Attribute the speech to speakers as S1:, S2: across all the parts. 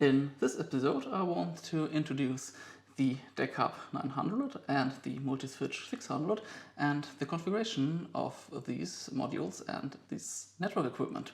S1: In this episode I want to introduce the DECchub 900 and the MultiSwitch 600 and the configuration of these modules and this network equipment.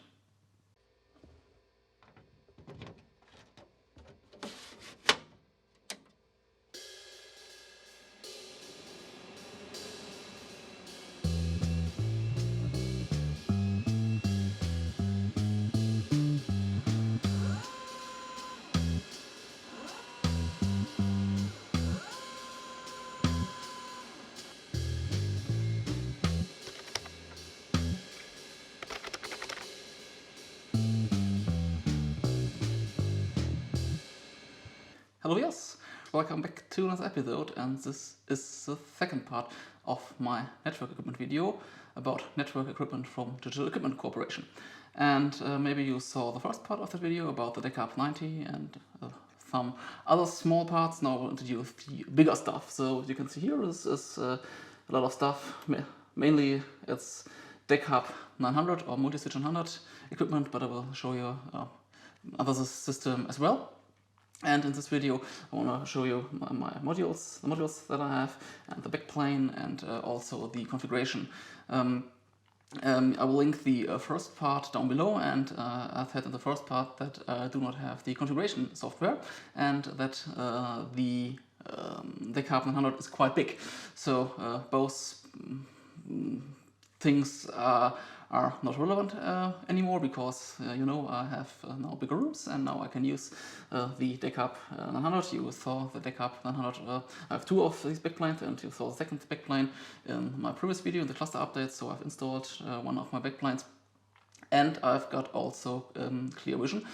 S1: Hello viewers, welcome back to another episode, and this is the second part of my network equipment video about network equipment from Digital Equipment Corporation. And maybe you saw the first part of the video about the DECchub 90 and some other small parts. Now we'll introduce the bigger stuff. So you can see here this is a lot of stuff. Mainly it's DECchub 900 or MultiSwitch 100 equipment, but I will show you other system as well. And in this video I want to show you my modules, the modules that I have, and the backplane, and also the configuration. I will link the first part down below, and I've said in the first part that I do not have the configuration software, and that the DECchub 900 is quite big. So both things are not relevant anymore, because you know, I have now bigger rooms, and now I can use the DECchub 900. You saw the DECchub 900. I have two of these backplanes, and you saw the second backplane in my previous video in the cluster update. So I've installed one of my backplanes, and I've got also ClearVISN.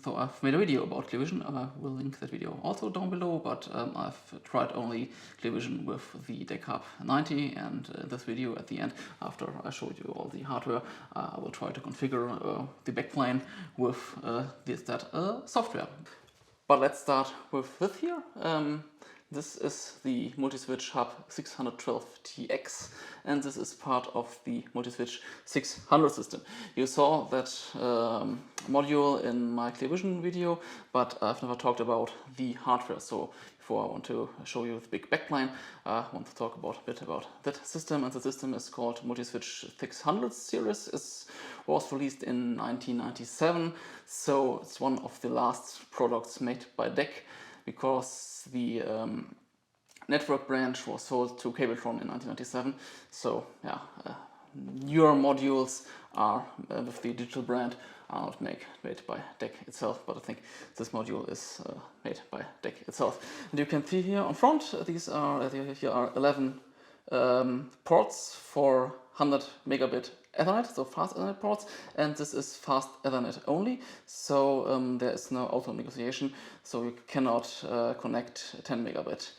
S1: So I've made a video about ClearVISN. I will link that video also down below, but I've tried only ClearVISN with the DECchub 90, and in this video at the end, after I showed you all the hardware, I will try to configure the backplane with that software. But let's start with this here. This is the MultiSwitch Hub 612TX, and this is part of the MultiSwitch 600 system. You saw that module in my ClearVISN video, but I've never talked about the hardware. So before I want to show you the big backplane, I want to talk a bit about that system. And the system is called MultiSwitch 600 series. It was released in 1997, so it's one of the last products made by DEC, because the network branch was sold to Cabletron in 1997. So yeah, newer modules are with the digital brand are not made by DEC itself, but I think this module is made by DEC itself. And you can see here on front, here are 11 ports for 100 megabit Ethernet, so fast Ethernet ports, and this is fast Ethernet only, so there is no auto negotiation, so you cannot connect 10 megabit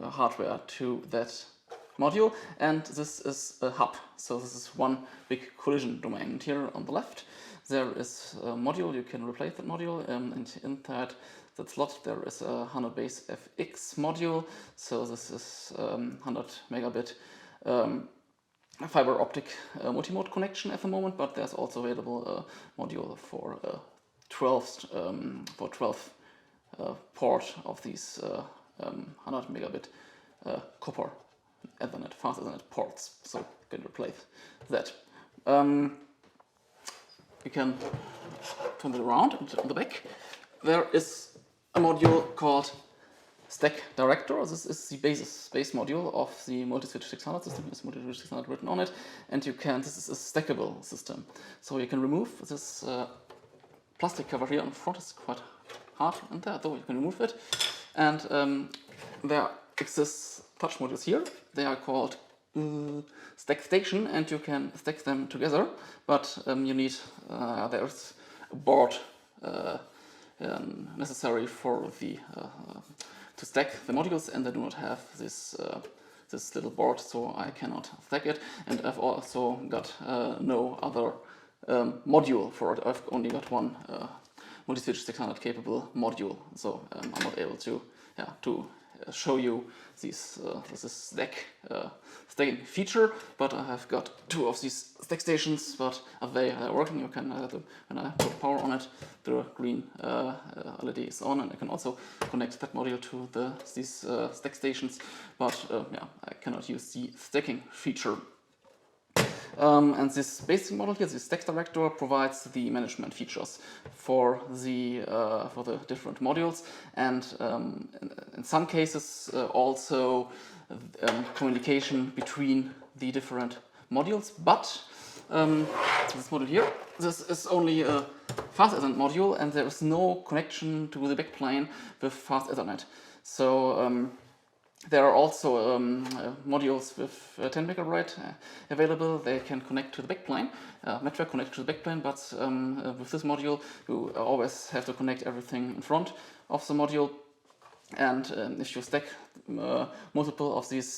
S1: hardware to that module. And this is a hub, so this is one big collision domain. And here on the left there is a module. You can replace that module, and inside that slot there is a 100 base FX module, so this is 100 megabit fiber optic multimode connection at the moment, but there's also available a module for 12 port of these 100 megabit copper Ethernet, fast Ethernet ports, so you can replace that. You can turn it around, and on the back there is a module called Stack Director. This is the base module of the MultiSwitch 600 system. There's MultiSwitch 600 written on it, and this is a stackable system. So you can remove this plastic cover here on the front. It's quite hard in there, though you can remove it. And there exists touch modules here. They are called Stack Station, and you can stack them together. But you need there's a board necessary for the to stack the modules, and I do not have this this little board, so I cannot stack it. And I've also got no other module for it. I've only got one MultiSwitch 600 capable module, so I'm not able to show you this stack stacking feature, but I have got two of these stack stations, but they are working. You can when I put power on it, the green LED is on, and I can also connect that module to these stack stations. But yeah, I cannot use the stacking feature. And this basic model here, this stack director, provides the management features for the different modules, and in some cases also communication between the different modules. But this module here, this is only a fast Ethernet module, and there is no connection to the backplane with fast Ethernet. So there are also modules with 10 megabyte available. They can connect to the backplane, network connect to the backplane, but with this module you always have to connect everything in front of the module. And if you stack multiple of these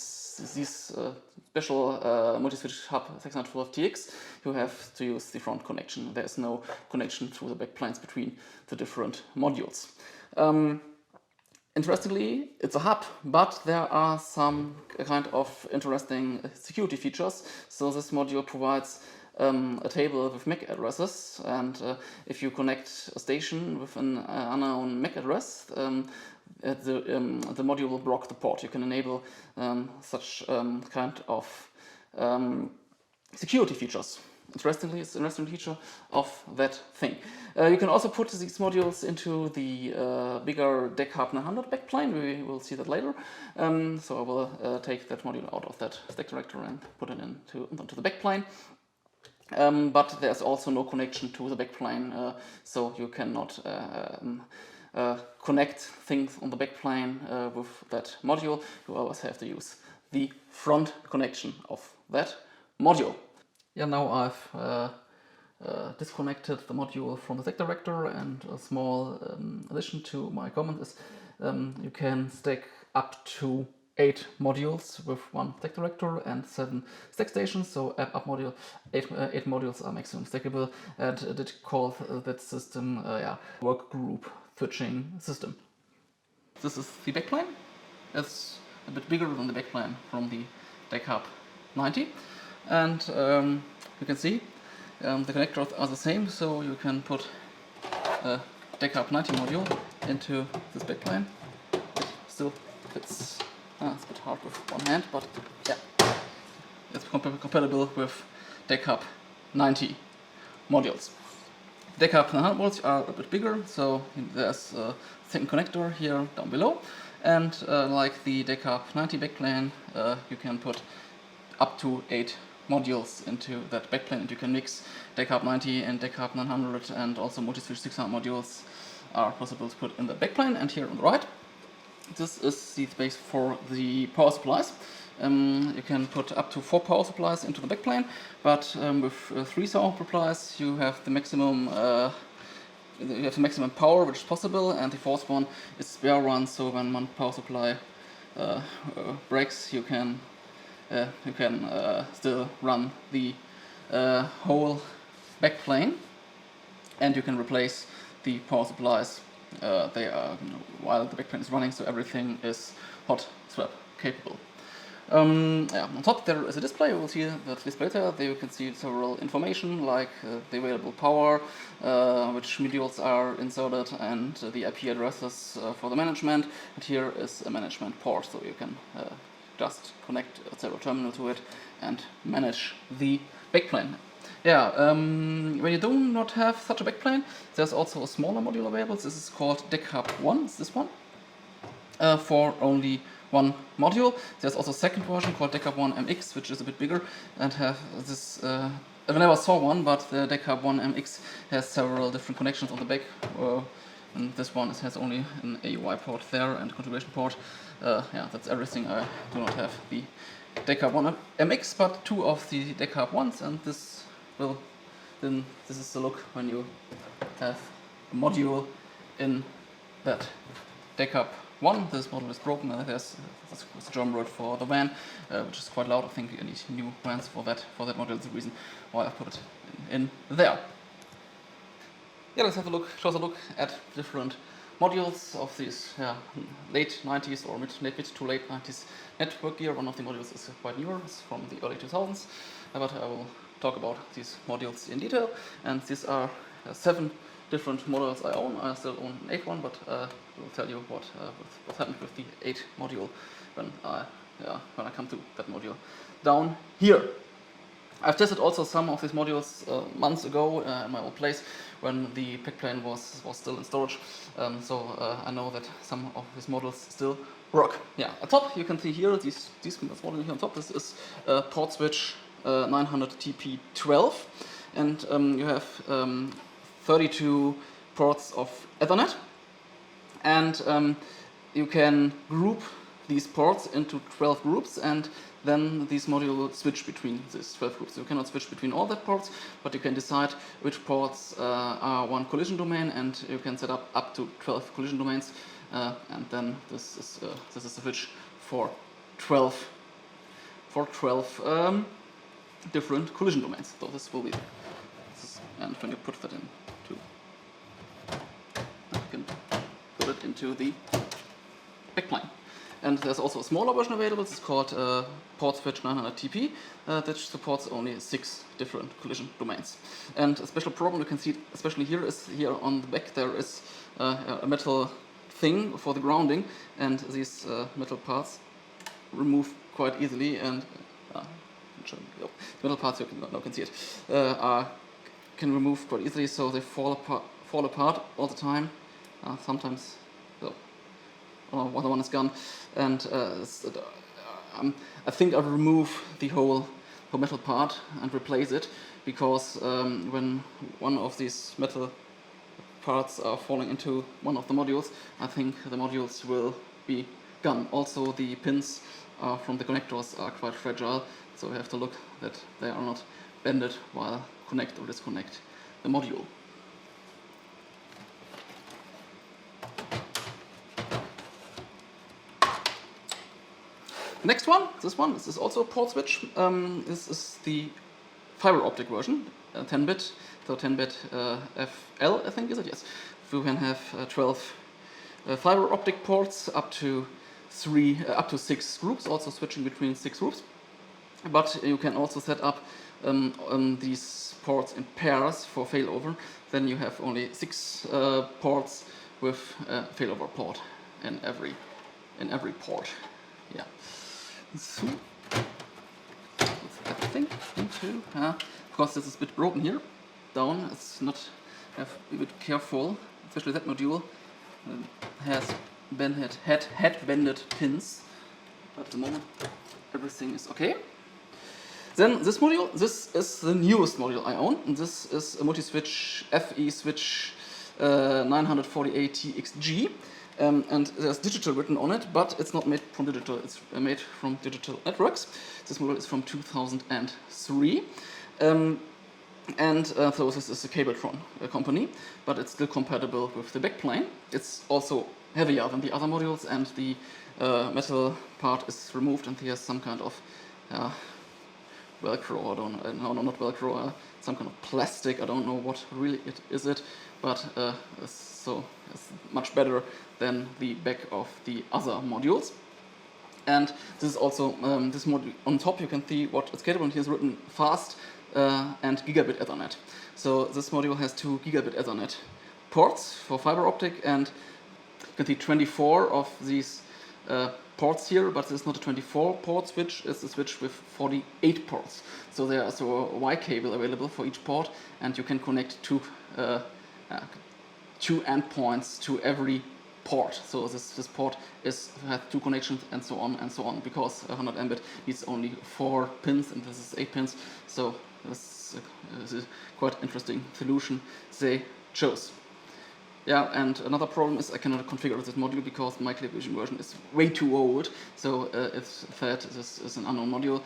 S1: special MultiSwitch Hub 612TX, you have to use the front connection. There is no connection to the backplanes between the different modules. Interestingly, it's a hub, but there are some kind of interesting security features. So this module provides a table with MAC addresses, and if you connect a station with an unknown MAC address, the module will block the port. You can enable such kind of security features. Interestingly, it's an interesting feature of that thing. You can also put these modules into the bigger DEChub 900 backplane. We will see that later. So I will take that module out of that stack director and put it into the backplane. But there's also no connection to the backplane, so you cannot connect things on the backplane with that module. You always have to use the front connection of that module. Yeah, now I've disconnected the module from the stack director, and a small addition to my comment is you can stack up to 8 modules with one stack director and 7 stack stations. So up module, 8 modules are maximum stackable, and I did call that system work group switching system. This is the backplane. It's a bit bigger than the backplane from the DEChub 90. And you can see the connectors are the same, so you can put a DEChub 90 module into this backplane. It still fits. It's a bit hard with one hand, but yeah, it's compatible with DEChub 90 modules. DEChub 900 modules are a bit bigger, so there's a second connector here down below, and like the DEChub 90 backplane, you can put up to 8 modules into that backplane, and you can mix DEChub 90 and DEChub 900, and also MultiSwitch 600 modules are possible to put in the backplane. And here on the right, this is the space for the power supplies. You can put up to 4 power supplies into the backplane, but with 3 power supplies you have the maximum power which is possible, and the fourth one is spare one. So when one power supply breaks, you can still run the whole backplane, and you can replace the power supplies. They are while the backplane is running, so everything is hot swap capable. On top there is a display. You will see that display there. There you can see several information like the available power, which modules are inserted, and the IP addresses for the management. And here is a management port, so you can just connect a serial terminal to it and manage the backplane. When you do not have such a backplane, there's also a smaller module available. This is called DECchub ONE, it's this one, for only one module. There's also a second version called DECchub ONE MX, which is a bit bigger and have this. I never saw one, but the DECchub ONE MX has several different connections on the back. And this one has only an AUI port there and configuration port. That's everything. I do not have the DECchub ONE MX, but 2 of the DECchub ones, and this is the look when you have a module in that DECchub ONE. This module is broken. There's a German word for the van, which is quite loud. I think I need new vans for that module. That's the reason why I put it in there. Let's have a closer look at different modules of these late 90s or mid to late 90s network gear. One of the modules is quite newer, it's from the early 2000s, but I will talk about these modules in detail. And these are 7 different models I own. I still own an 8 one, but I will tell you what happened with the 8 module when I come to that module down here. I've tested also some of these modules months ago in my old place when the Backplane was still in storage, so I know that some of these models still work. Yeah, at top you can see here these models here on top. This is PORTswitch 900TP12, and you have 32 ports of Ethernet, and you can group these ports into 12 groups, and then these modules will switch between these 12 groups. You cannot switch between all the ports, but you can decide which ports are one collision domain, and you can set up to 12 collision domains, and then this is the switch for 12 different collision domains. So this will be and when you put that into, you can put it into the Backplane. And there's also a smaller version available. It's called PORTswitch 900TP, that supports only 6 different collision domains. And a special problem you can see, especially here, is here on the back there is a metal thing for the grounding, and these metal parts remove quite easily. And the metal parts you can see it can remove quite easily, so they fall apart all the time. Sometimes. Other one is gone, and I think I'll remove the whole metal part and replace it, because when one of these metal parts are falling into one of the modules, I think the modules will be gone. Also, the pins from the connectors are quite fragile, so we have to look that they are not bended while connect or disconnect the module. Next one, this is also a PORTswitch. This is the fiber optic version, 10-bit, so 10-bit FL, I think, is it? Yes. You can have 12 fiber optic ports up to 6 groups, also switching between 6 groups. But you can also set up these ports in pairs for failover. Then you have only 6 ports with a failover port in every port. Yeah. So everything into. Of course, this is a bit broken here. Down, it's not. Have to be a bit careful, especially that module has had bended pins. But at the moment, everything is okay. Then this module, this is the newest module I own. And this is a MultiSwitch VNswitch 948TXG. And there's digital written on it, but it's not made from digital, it's made from digital networks. This model is from 2003. So this is a Cabletron company, but it's still compatible with the Backplane. It's also heavier than the other modules, and the metal part is removed, and here's some kind of Velcro, not Velcro, some kind of plastic, I don't know what really it is, but it's much better than the back of the other modules. And this is also, this module on top, you can see what it's capable, and here's written fast and gigabit Ethernet. So this module has 2 gigabit Ethernet ports for fiber optic, and you can see 24 of these ports here, but it's not a 24-port switch, it's a switch with 48 ports. So there's a Y cable available for each port, and you can connect 2 endpoints to every port. So this port has 2 connections, and so on, because 100 Mbit needs only 4 pins, and this is 8 pins. So this is a quite interesting solution they chose. Yeah, and another problem is I cannot configure this module because my ClearVISN version is way too old. So it's said this is an unknown module.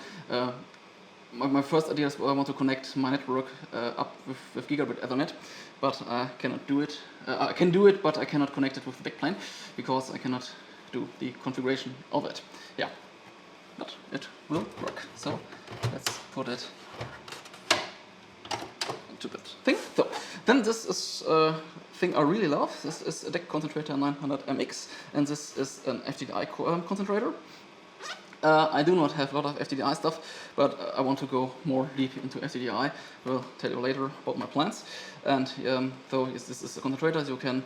S1: My first idea is I want to connect my network up with gigabit Ethernet, but I cannot do it. I can do it, but I cannot connect it with the Backplane because I cannot do the configuration of it. Yeah, but it will work. So let's put it into that thing. So then this is thing I really love. This is a DECconcentrator 900MX, and this is an FTDI concentrator. I do not have a lot of FTDI stuff, but I want to go more deep into FTDI. We'll tell you later about my plans. And though this is a concentrator, you can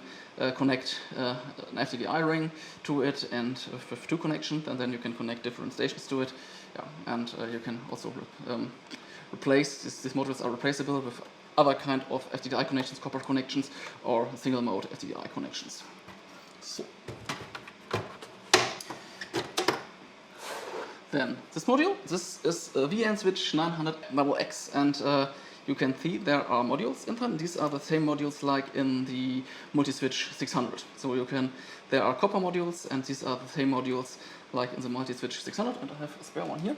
S1: connect an FTDI ring to it, and with 2 connections, and then you can connect different stations to it. Yeah, and you can also replace these modules are replaceable with other kind of FTDI connections, copper connections, or single mode FTDI connections. So. Then this module, this is a VNswitch 900XX, and you can see there are modules in them. These are the same modules like in the MultiSwitch 600. So there are copper modules, and these are the same modules like in the MultiSwitch 600, and I have a spare one here.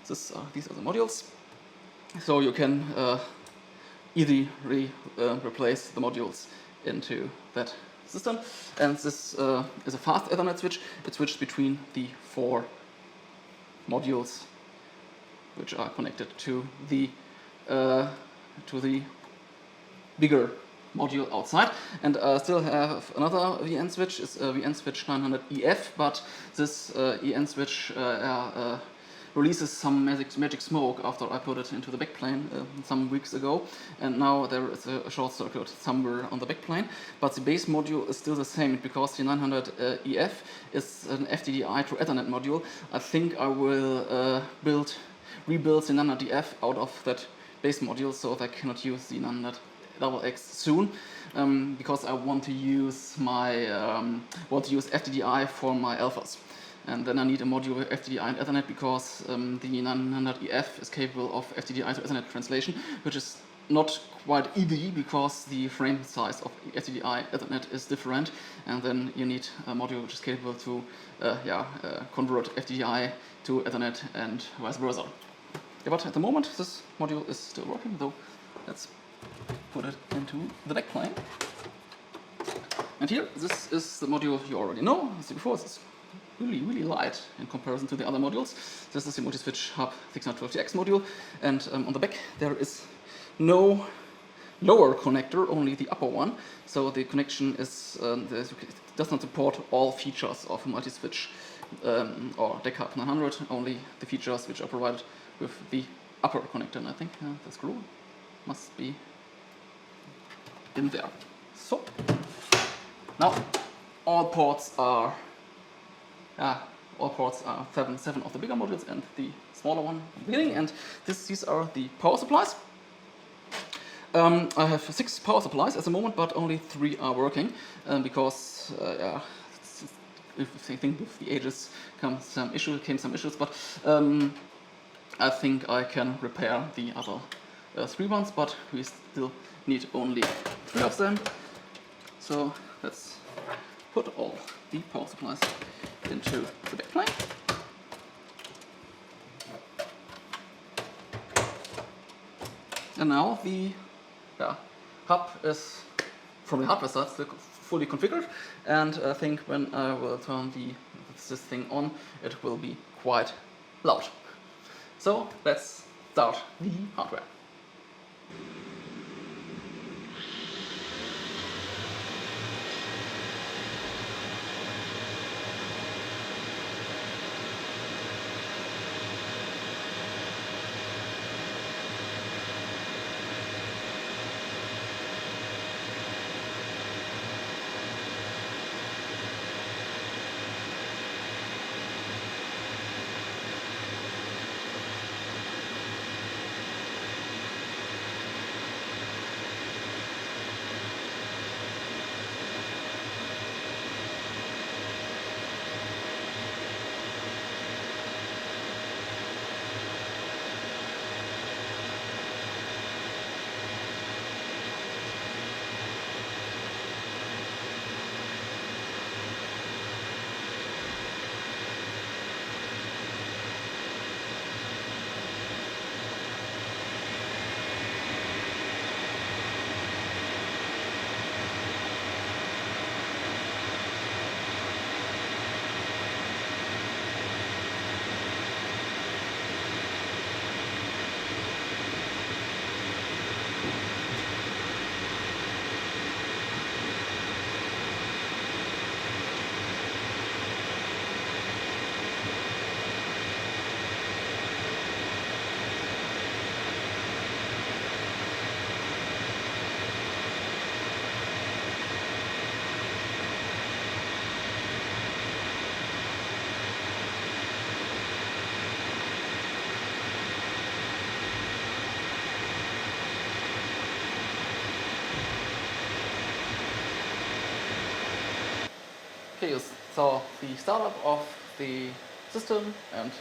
S1: These are the modules. So you can easily replace the modules into that system. And this is a fast Ethernet switch. It switches between the 4 modules which are connected to the bigger module outside. And I still have another VNswitch. It's a VNswitch 900EF, but this EN-switch releases some magic smoke after I put it into the backplane some weeks ago, and now there is a short circuit somewhere on the backplane. But the base module is still the same, because the 900EF is an FTDI to Ethernet module. I think I will rebuild the 900EF out of that base module, so that I cannot use the 900XX soon, because I want to use FTDI for my alphas. And then I need a module with FTDI and Ethernet, because the 900EF is capable of FTDI to Ethernet translation, which is not quite easy because the frame size of FTDI Ethernet is different, and then you need a module which is capable to convert FTDI to Ethernet and vice versa. Yeah, but at the moment this module is still working, though let's put it into the backplane. And here, this is the module you already know. As before, this is really light in comparison to the other modules. This is the MultiSwitch Hub 612TX module, and on the back there is no lower connector, only the upper one. So the connection is does not support all features of MultiSwitch or DEChub 900, only the features which are provided with the upper connector. And I think the screw must be in there. So now all ports are 7 of the bigger modules and the smaller one at the beginning, and these are the power supplies. I have 6 power supplies at the moment, but only 3 are working, because if I think with the ages came some issues, but I think I can repair the other 3 ones, but we still need only 3 of them. So let's put all the power supplies into the backplane. And now the hub is, from the hardware side, still fully configured, and I think when I will turn this thing on, it will be quite loud. So let's start the hardware. Okay, you saw the startup of the system, and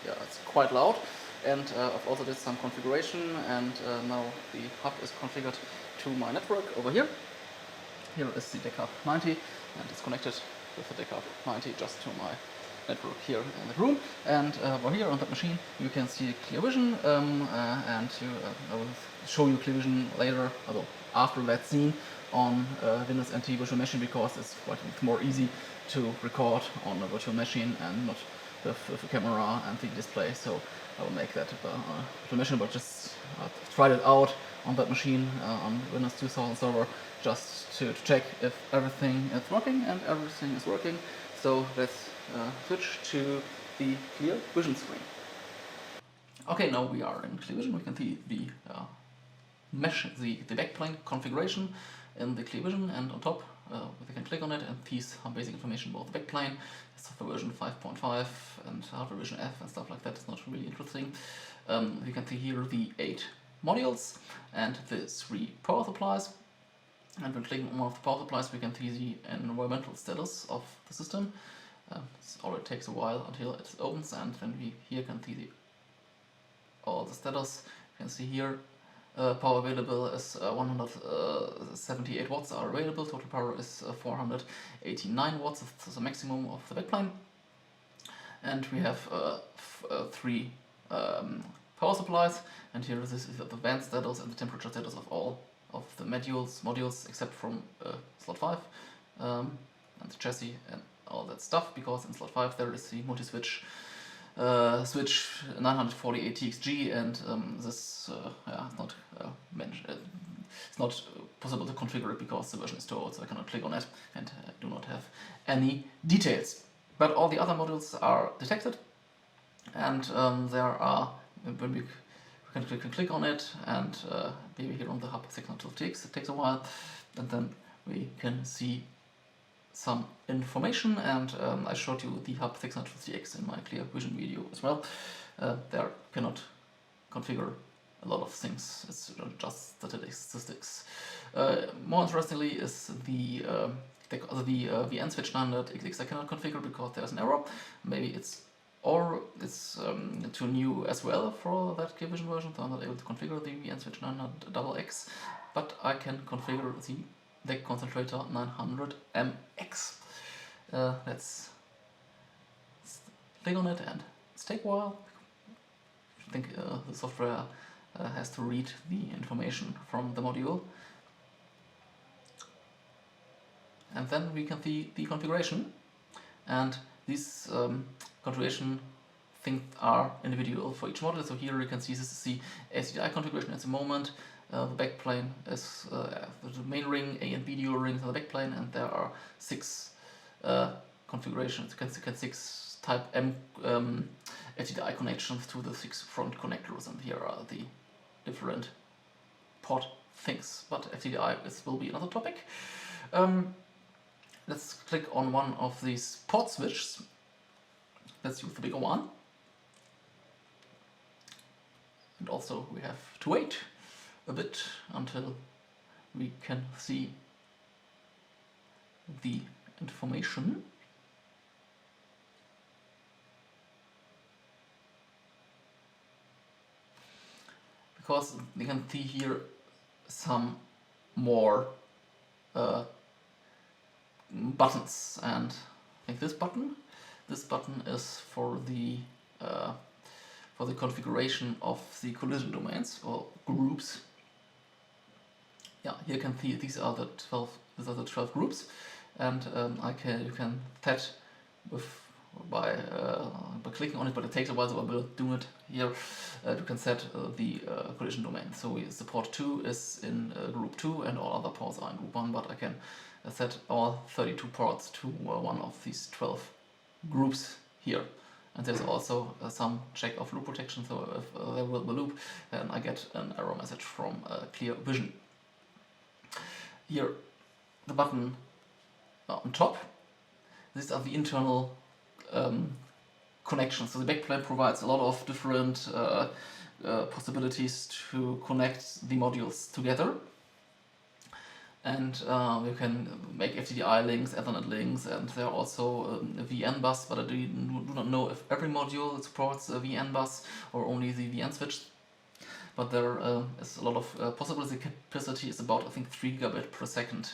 S1: yeah, it's quite loud. And I've also did some configuration, and now the hub is configured to my network over here. Here is the DEChub 90, and it's connected with the DEChub 90 just to my network here in the room. And over here on that machine you can see ClearVISN, and I will show you ClearVISN later, although after that scene, on Windows NT virtual machine, because it's quite more easy to record on a virtual machine and not with a camera and the display. So I will make that virtual machine, but just tried it out on that machine on Windows 2000 server, just to check if everything is working, and everything is working. So let's switch to the ClearVISN screen. Okay, now we are in ClearVISN. We can see the mesh, the backplane configuration in the ClearVISN, and on top we can click on it and see some basic information about the backplane. Software version 5.5 and hardware version F and stuff like that. It's not really interesting. You can see here the 8 modules and the 3 power supplies. And when clicking on one of the power supplies, we can see the environmental status of the system. It already takes a while until it opens, and then we here can see all the status. You can see here power available is 178 watts are available. Total power is 489 watts. That's the maximum of the backplane. And we have 3 power supplies, and here this is the advanced status and the temperature status of all of the modules except from slot 5 and the chassis and all that stuff, because in slot 5 there is the MultiSwitch switch 940 ATXG, and this not it's not possible to configure it because the version is too old, so I cannot click on it and do not have any details. But all the other modules are detected, and there are, when we can click on it, and maybe here on the hub 612TX, it takes a while, and then we can see some information, and I showed you the hub 612TX in my ClearVISN video as well. There cannot configure a lot of things, it's just statistics. More interestingly is the VNswitch 900XX I cannot configure because there's an error. Maybe it's too new as well for that ClearVISN version, so I'm not able to configure the VNswitch 900XX, but I can configure the DECconcentrator 900MX. Let's click on it, and it's take a while. I think the software has to read the information from the module. And then we can see the configuration, and these configuration things are individual for each model. So here you can see this is the ACDI configuration at the moment. The backplane is the main ring, A and B dual rings on the backplane, and there are 6 configurations. You can 6 type M FTDI connections to the 6 front connectors, and here are the different port things. But FTDI will be another topic. Let's click on one of these port switches. Let's use the bigger one. And also we have to wait a bit until we can see the information. Because you can see here some more buttons, and I think this button is for the configuration of the collision domains or groups. Yeah, here you can see these are the 12 groups, and you can set by clicking on it, but it takes a while, so I will do it here. You can set the collision domain. So the port 2 is in group 2, and all other ports are in group 1, but I can set all 32 ports to one of these 12 groups here. And there's also some check of loop protection, so if there will be a loop, then I get an error message from ClearVISN. Here, the button on top, these are the internal connections. So the backplane provides a lot of different possibilities to connect the modules together. And you can make FTDI links, Ethernet links, and there are also a VN bus, but I do not know if every module supports a VN bus or only the VNswitch. But there is a lot of possibilities. The capacity is about, I think, 3 gigabit per second.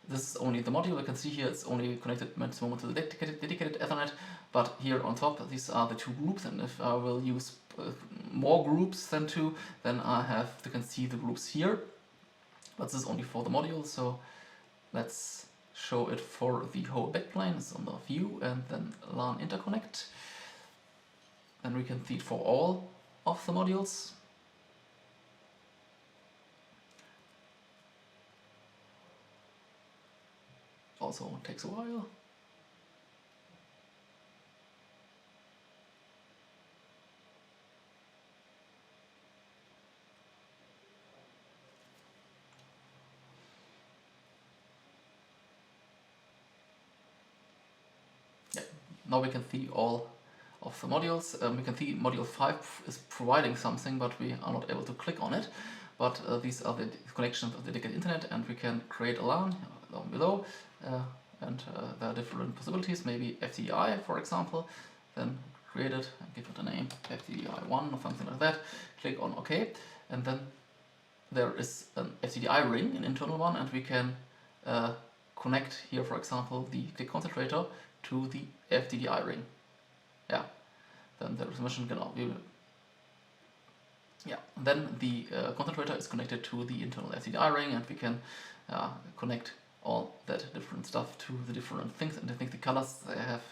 S1: This is only the module. You can see here it's only connected at this moment to the dedicated Ethernet, but here on top these are the 2 groups, and if I will use more groups than 2, then you can see the groups here. But this is only for the module, so let's show it for the whole backplane. It's on the view and then LAN interconnect. Then we can see it for all of the modules. Also takes a while. Yeah, now we can see all of the modules. We can see module 5 is providing something, but we are not able to click on it. But these are the connections of the dedicated internet, and we can create a LAN down below. And there are different possibilities, maybe FTDI, for example. Then create it and give it a name, FTDI 1 or something like that. Click on OK, and then there is an FTDI ring, an internal one, and we can connect here, for example, the DECconcentrator to the FTDI ring. Yeah, then there is a mission. Yeah, and then the concentrator is connected to the internal FTDI ring, and we can connect all that different stuff to the different things. And I think the colors, they have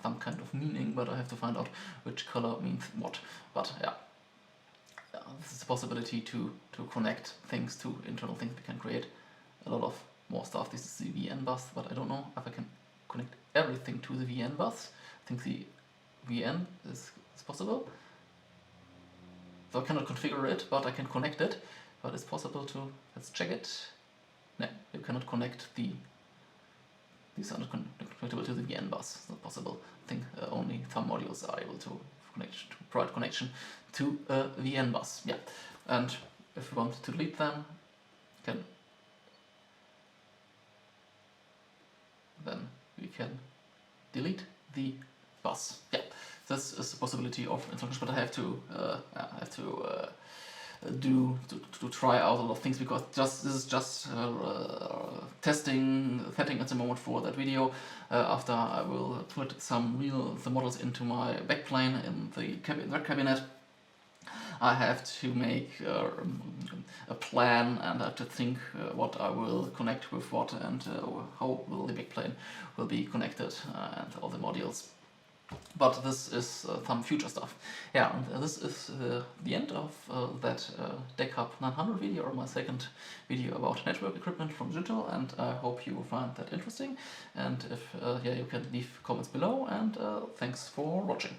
S1: some kind of meaning, but I have to find out which color means what. But yeah, this is a possibility to connect things to internal things. We can create a lot of more stuff. This is the VN bus, but I don't know if I can connect everything to the VN bus. I think the VN is possible. So I cannot configure it, but I can connect it. But it's possible to, let's check it. No, you cannot connect these are not connectable to the VN bus. It's not possible. I think only some modules are able to provide connection to a VN bus. Yeah, and if we want to delete them, then we can delete the bus. Yeah, this is the possibility of instructions, but I have to try out a lot of things, because this is just setting at the moment for that video. After I will put the models into my backplane in the cabinet, I have to make a plan, and I have to think what I will connect with what, and how will the backplane will be connected, and all the modules. But this is some future stuff. Yeah, and this is the end of that DEChub 900 video, or my second video about network equipment from digital, and I hope you find that interesting. And if yeah, you can leave comments below, and thanks for watching.